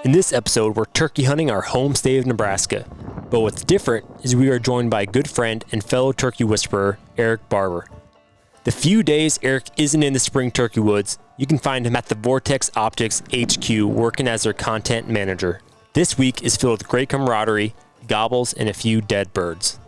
In this episode, we're turkey hunting our home state of Nebraska. But what's different is we are joined by a good friend and fellow turkey whisperer, Erik Barber. The few days Erik isn't in the spring turkey woods, you can find him at the Vortex Optics HQ working as their content manager. This week is filled with great camaraderie, gobbles, and a few dead birds.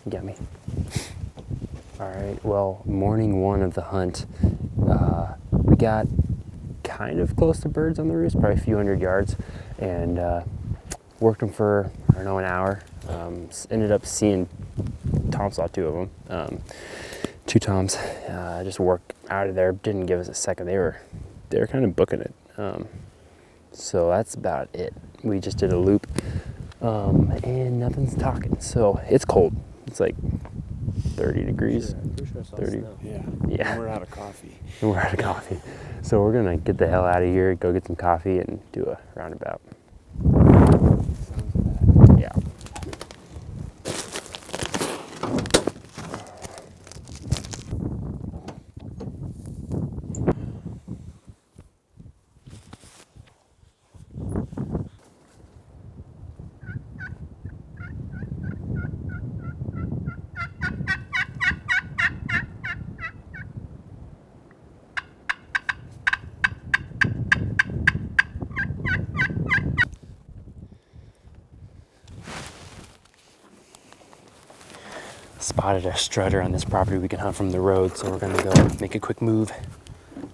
Get me. All right, well, morning one of the hunt, we got kind of close to birds on the roost, probably a few hundred yards, and worked them for, I don't know, an hour. Ended up seeing, Tom saw two of them, two toms. Just worked out of there, didn't give us a second. They were kind of booking it. So that's about it. We just did a loop, and nothing's talking. So it's cold. It's like 30 degrees. Pretty sure I saw 30. snow. Yeah. And we're out of coffee. And we're out of coffee. So we're gonna get the hell out of here, go get some coffee, and do a roundabout. Sounds bad. Yeah. Spotted a strutter on this property we can hunt from the road, so we're gonna go make a quick move,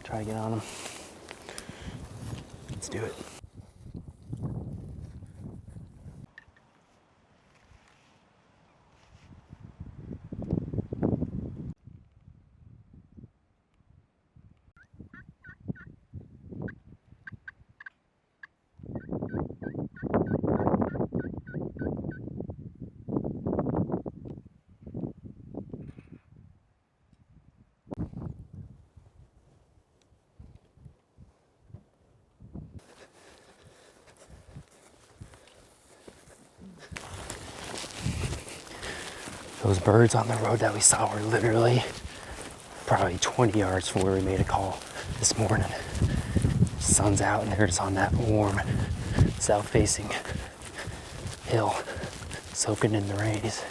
try to get on him. Let's do it. Those birds on the road that we saw were literally probably 20 yards from where we made a call this morning. Sun's out and they're just on that warm south-facing hill, soaking in the rays.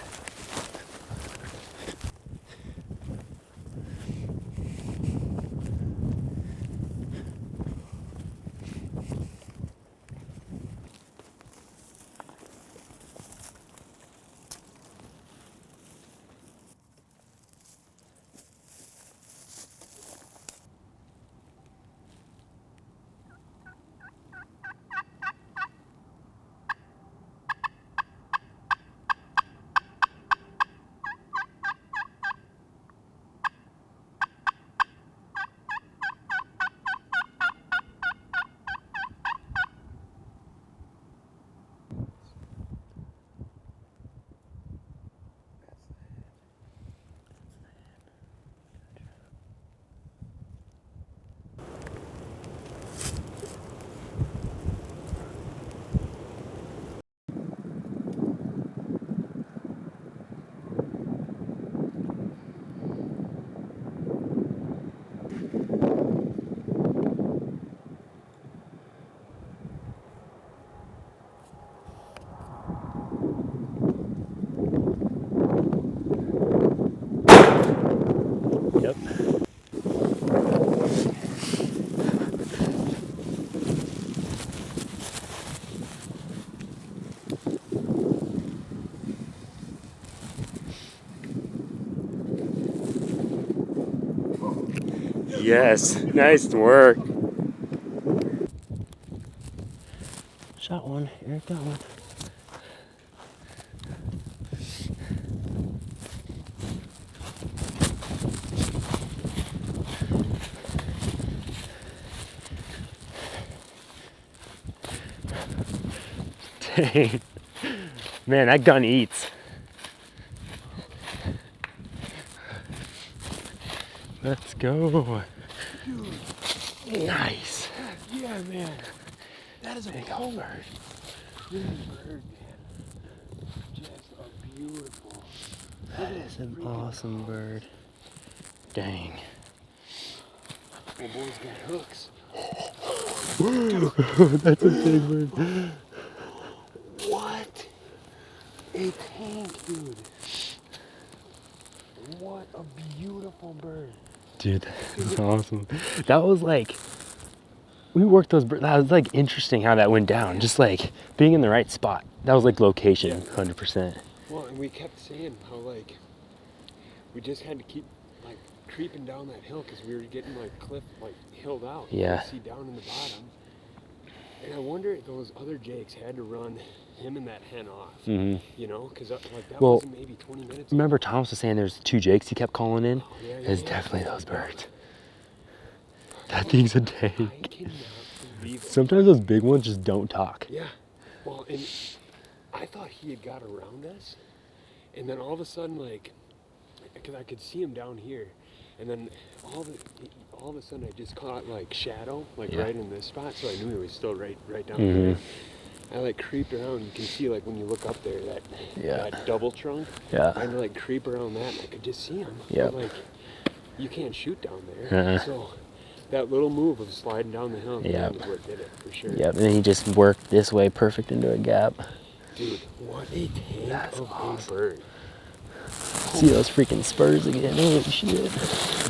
Yes, nice work. Shot one. Eric got one. Dang. Man, that gun eats. Let's go. Dude. Nice. Yeah, man. That is a cold bird. Pretty bird, man. Just a beautiful. That is an awesome bird. Dang. My boy's got hooks. That's a big bird. What? A tank, dude. What a beautiful bird. Dude, that's awesome. That was like, we worked those birds. That was like interesting how that went down. Just like being in the right spot. That was like location, 100%. Well, and we kept saying how like we just had to keep like creeping down that hill because we were getting like cliff like hilled out. Yeah. You see down in the bottom. And I wonder if those other jakes had to run him and that hen off. Mm-hmm. You know, because like that Well, was maybe 20 minutes. Remember Thomas was saying there's 2 jakes he kept calling in? Oh, yeah, It's definitely those birds. That thing's a I tank. cannot believe it. Sometimes those big ones just don't talk. Yeah. Well, and I thought he had got around us, and then all of a sudden, like, because I could see him down here, and then all of a sudden I just caught like shadow, like Yeah. right in this spot, so I knew he was still right down Mhm. there. I like creeped around. You can see like when you look up there that double trunk. Yeah. I had to like creep around that, and I could just see him. Yep. But, like, you can't shoot down there. Uh-uh. So that little move of sliding down the hill Yep. is what did it for sure. Yep, and then he just worked this way perfect into a gap. Dude, what a tank That's of awesome. a bird. See those freaking spurs again. Holy shit.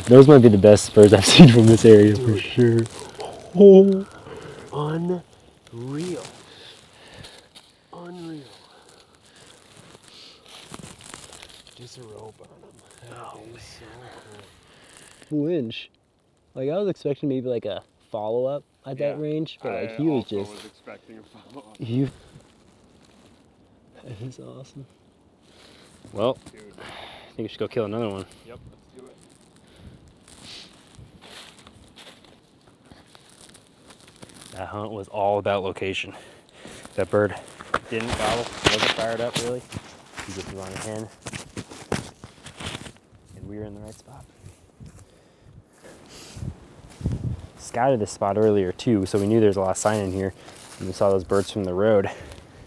Those might be the best spurs I've seen from this area for sure. Oh. Unreal. Unreal. Just a rope on him. Oh, That is so cool. Winch. Like I was expecting maybe like a follow up at that range, but like he was just. was expecting a follow-up. That is awesome. Well, Dude. I think we should go kill another one. Yep, let's do it. That hunt was all about location. That bird didn't gobble, wasn't fired up really. He just was on a hen. And we were in the right spot. Scouted this spot earlier too, so we knew there's a lot of sign in here. And we saw those birds from the road.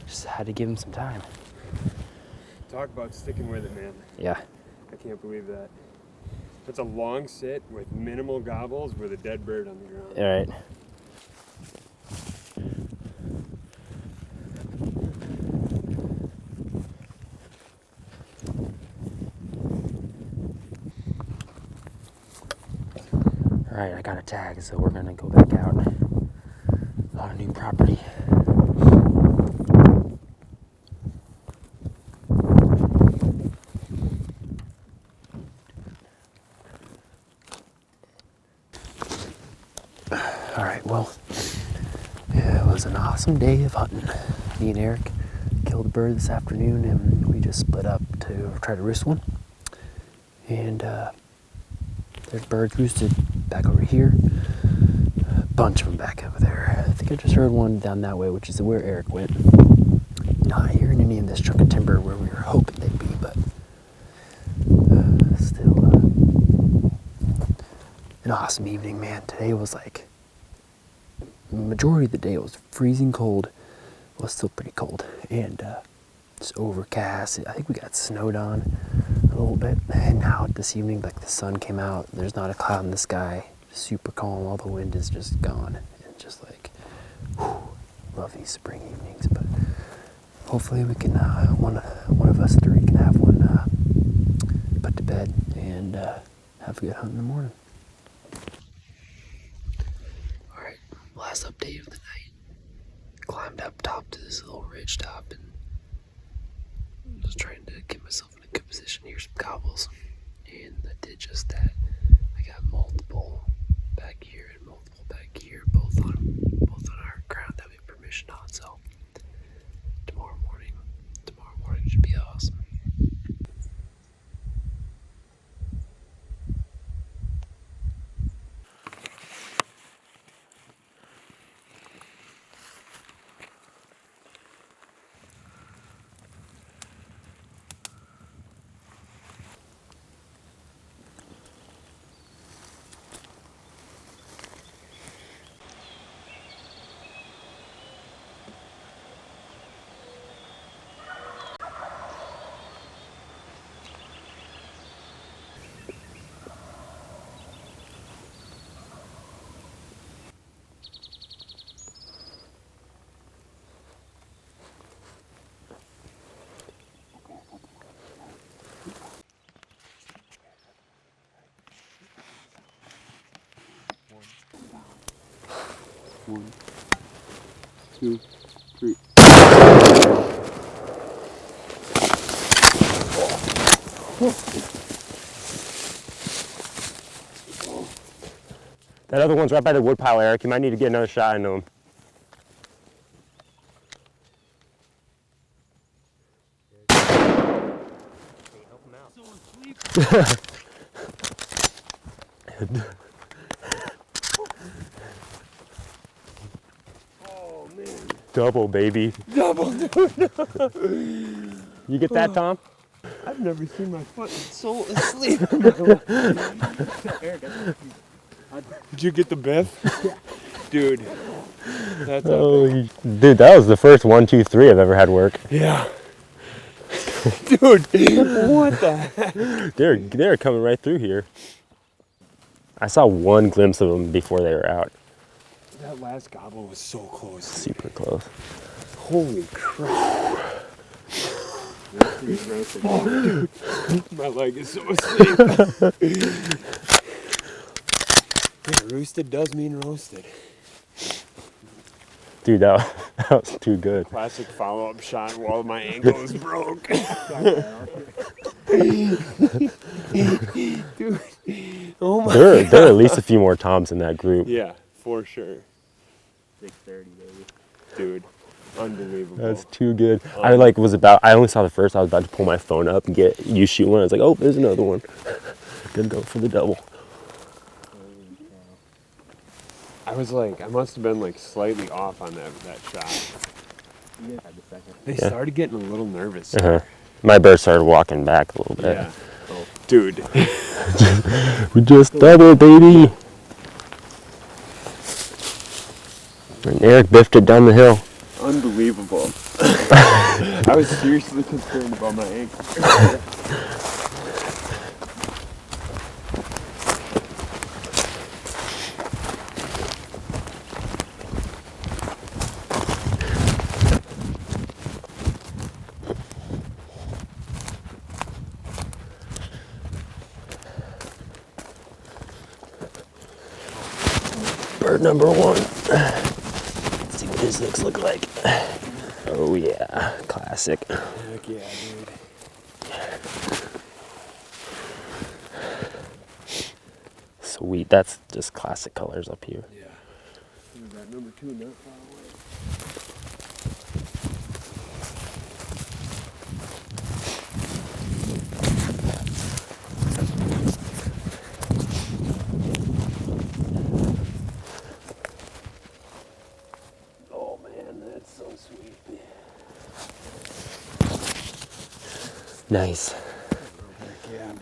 Just had to give them some time. Talk about sticking with it, man. Yeah. I can't believe that. That's a long sit with minimal gobbles with a dead bird on the ground. All right. All right, I got a tag, so we're gonna go back out on a new property. All right, well, it was an awesome day of hunting. Me and Eric killed a bird this afternoon, and we just split up to try to roost one. And there's birds roosted back over here. A bunch of them back over there. I think I just heard one down that way, which is where Eric went. Not hearing any in this chunk of timber where we were hoping they'd be, but still an awesome evening, man. Today was like, the majority of the day it was freezing cold. It was still pretty cold, and it's overcast. I think we got snowed on a little bit, and now this evening, like the sun came out. There's not a cloud in the sky. Super calm. All the wind is just gone, and just like, whew, love these spring evenings. But hopefully we can one of us three can have one put to bed and have a good hunt in the morning. All right, last update of the night. Climbed up top to this little ridge top and was trying to get myself in a good position to hear some gobbles, and I did just that. I got multiple back here and multiple back here, both on our ground that we have permission on. So tomorrow morning should be awesome. One, two, three. That other one's right by the woodpile, Eric. You might need to get another shot into him. Oh man. Double, baby. Double, dude. You get that, Tom? I've never seen my foot so asleep. Did you get the biff? Dude. That's Oh, dude, that was the first 1, 2, 3 I've ever had work. yeah. Dude, what the heck? They're coming right through here. I saw one glimpse of them before they were out. That last gobble was so close. Super close. Holy crap. Oh, dude. My leg is so asleep. Yeah, roosted does mean roasted. Dude, that was too good. Classic follow-up shot while my ankle is broke. Dude. Oh my There are at least a few more Toms in that group. Yeah, for sure. 6:30, baby. Dude, unbelievable. That's too good. I only saw the first. I was about to pull my phone up and get you shoot one. I was like, oh, there's another one. Gonna go for the double. I was like, I must have been like slightly off on that shot. They started getting a little nervous. My bird started walking back a little bit. Yeah. Oh, dude. We just doubled, baby. And Eric biffed it down the hill. Unbelievable. I was seriously concerned about my ankle. Bird number one. Let's see what his looks look like. Oh yeah, classic. Heck yeah, dude. Sweet, that's just classic colors up here. Yeah. There's that number 2 not far away. Oh man, that's so sweet. Nice. Heck yeah, man.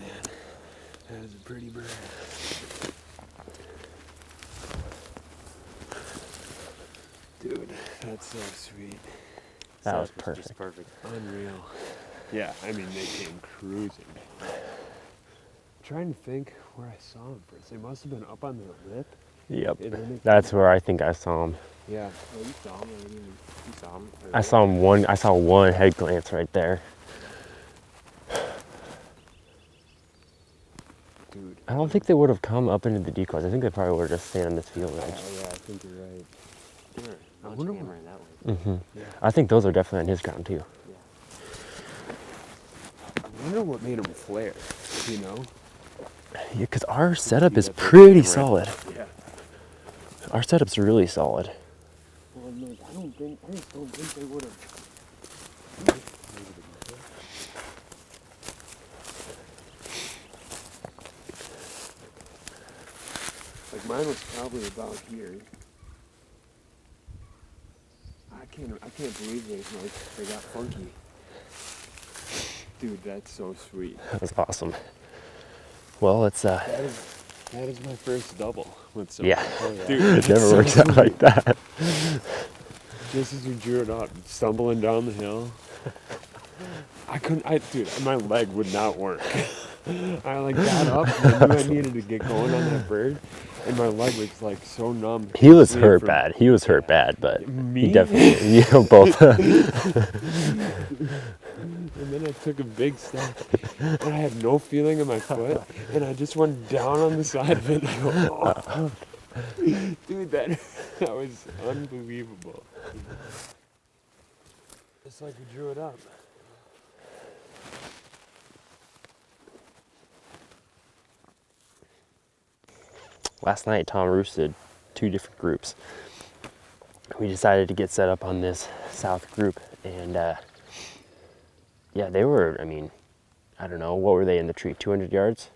That is a pretty bird. Dude, that's so sweet. That was perfect. Just perfect. Unreal. Yeah, I mean, they came cruising. I'm trying to think where I saw them first. They must have been up on the lip. Yep. And then That's where I think I saw him. Yeah. Oh, you saw them. You saw them. I saw one head glance right there. Dude. I don't think they would have come up into the decoys. I think they probably would have just stayed on this field edge. Oh, yeah, I think you're right. I wonder wonder what- that way. Yeah. I think those are definitely on his ground too. I wonder what made them flare, you know? Yeah, because our setup is That they're pretty red. solid. Yeah. Our setup's really solid. Well, no, I just don't think they would have. Like mine was probably about here. I can't believe they got funky. Dude, that's so sweet. That was awesome. Well, it's That is my first double with some. yeah. Oh, yeah. Dude, it never works out like that. Just as we drew it out, stumbling down the hill. Dude, my leg would not work. I like got up and I knew I needed to get going on that bird, and my leg was like so numb. He was hurt bad. He was hurt bad, but Me? he definitely, both. And then I took a big step, and I had no feeling in my foot, and I just went down on the side of it. And I go, oh. Dude, that was unbelievable. It's like we drew it up. Last night, Tom roosted 2 different groups. We decided to get set up on this south group, and yeah, they were, I mean, I don't know, what were they in the tree, 200 yards?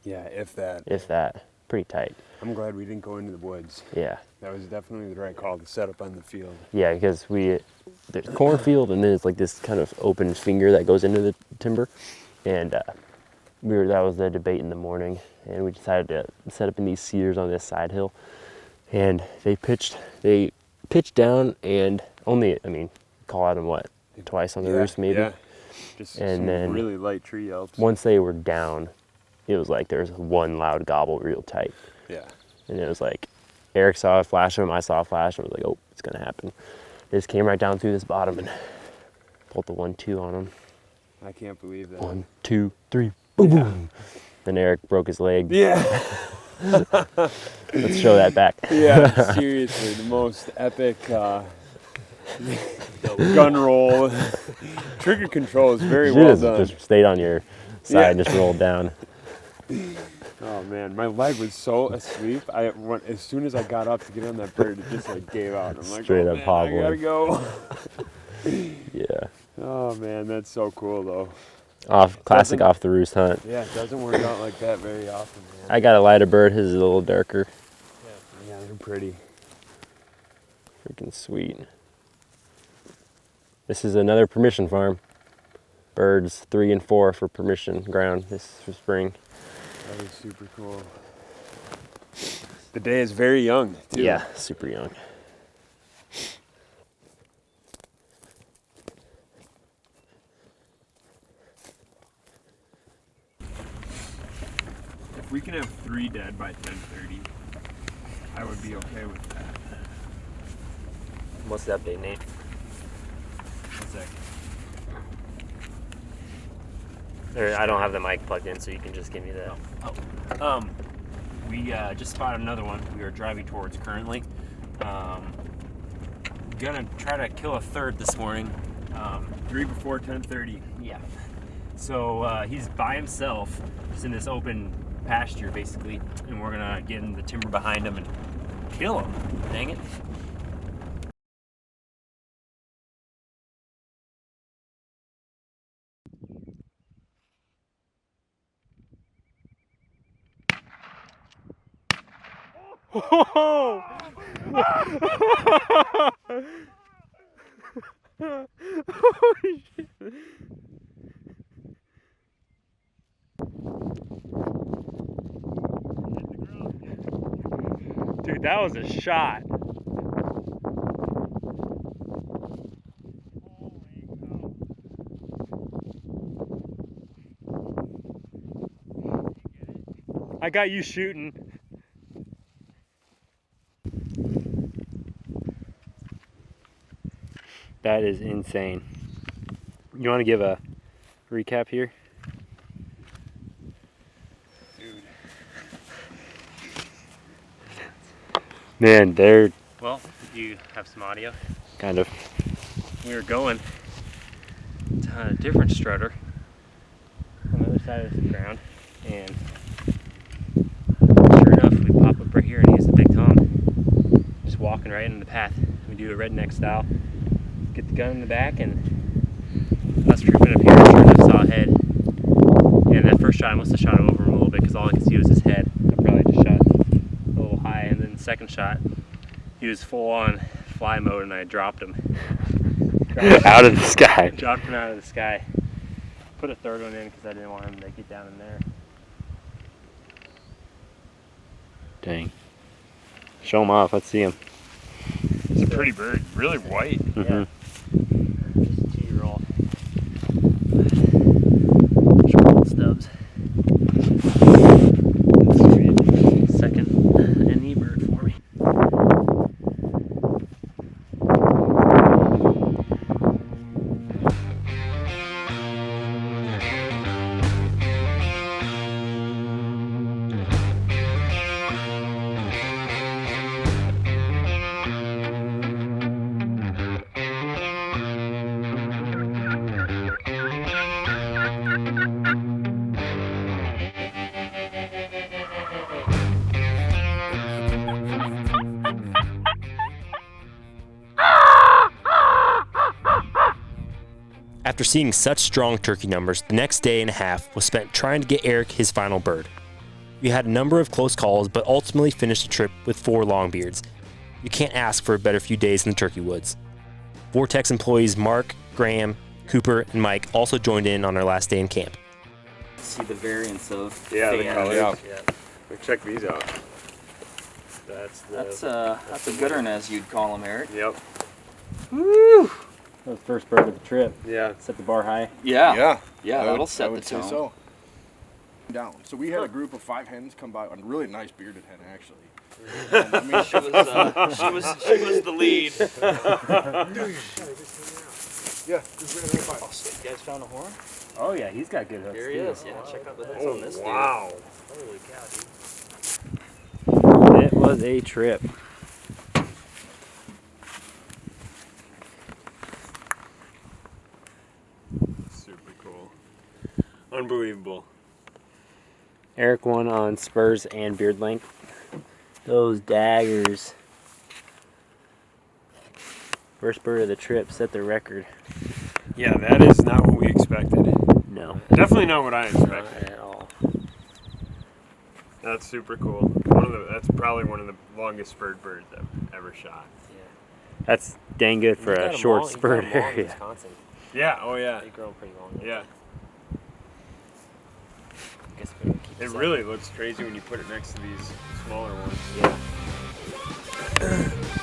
Yeah, if that. If that, pretty tight. I'm glad we didn't go into the woods. Yeah. That was definitely the right call to set up on the field. Yeah, because there's cornfield, and then it's like this kind of open finger that goes into the timber, and that was the debate in the morning, and we decided to set up in these cedars on this side hill, and they pitched down, and only, I mean, call out them what, twice on the roost maybe? Yeah, just And some then really light tree elves. Once they were down, it was like there was one loud gobble real tight, Yeah. and it was like, Eric saw a flash of him, I saw a flash, and I was like, oh, it's gonna happen. They just came right down through this bottom and pulled the 1-2 on him. I can't believe that. 1, 2, 3, boom, boom. Then Eric broke his leg. Yeah. Let's show that back. Yeah, seriously, the most epic gun roll. Trigger control is very well done. Just stayed on your side and just rolled down. Oh man, my leg was so asleep. As soon as I got up to get on that bird, it just like gave out. I'm like, Straight oh, up man, hobbling. I gotta go. Yeah. Oh man, that's so cool though. Classic off the roost hunt. Yeah, it doesn't work out like that very often, man. I got a lighter bird. His is a little darker. Yeah, they're pretty. Freaking sweet. This is another permission farm. Birds 3 and 4 for permission ground this spring. That is super cool. The day is very young, too. Yeah, super young. If we can have 3 dead by 10:30, I would be okay with that. What's the update, Nate? 1 second. I don't have the mic plugged in, so you can just give me the... We just spotted another one we are driving towards currently. Gonna try to kill a third this morning. 3 before 10:30. Yeah. So he's by himself, just in this open pasture basically, and we're gonna get in the timber behind him and kill him. Dang it. Oh! Holy shit. Dude, that was a shot. I got you shooting. That is insane. You want to give a recap here? Dude. Man, they're Well, you have some audio. kind of. We were going to a different strutter on the other side of the ground, and sure enough, we pop up right here, and he's the big Tom. walking right in the path. We do a redneck style. Get the gun in the back, and us trooping up here, sure enough, saw a head. And that first shot, I must have shot over him a little bit because all I could see was his head. I probably just shot a little high. And then the second shot, he was full on fly mode, and I dropped him. Out of the sky. Dropped him out of the sky. Put a third one in because I didn't want him to get down in there. Dang. Show him off. Let's see him. It's a pretty bird. Really white. Mhm. Just a 2-year-old. Short little stubs. Second NE bird for me. After seeing such strong turkey numbers, the next day and a half was spent trying to get Erik his final bird. We had a number of close calls, but ultimately finished the trip with 4 longbeards. You can't ask for a better few days in the turkey woods. Vortex employees Mark, Graham, Cooper, and Mike also joined in on our last day in camp. See the variance of Yeah, the fans. colors. Check these out. That's a good one, as you'd call them, Eric. Yep. Woo! That was the first bird of the trip. Yeah. Set the bar high. Yeah, I that'll would- set I the would say tone. so. Down. So we had a group of 5 hens come by. A really nice bearded hen, actually. And, I mean, She was the lead. yeah, just ran right by. You guys found a horn? Oh yeah, he's got good hooks. Here he too. is. Yeah, check out the hooks on this Wow. dude. Holy cow, dude. It was a trip. Super cool. Unbelievable. Erik won on spurs and beard length. Those daggers. First bird of the trip set the record. Yeah, that is not what we expected. No, Definitely not what I not expected. at all. That's super cool. That's probably one of the longest spurred birds I've ever shot. That's dang good for a short spurred area. Wisconsin. Yeah. Oh yeah. They grow pretty long. Yeah. I guess we don't keep It this really looks crazy when you put it next to these smaller ones. up. Yeah.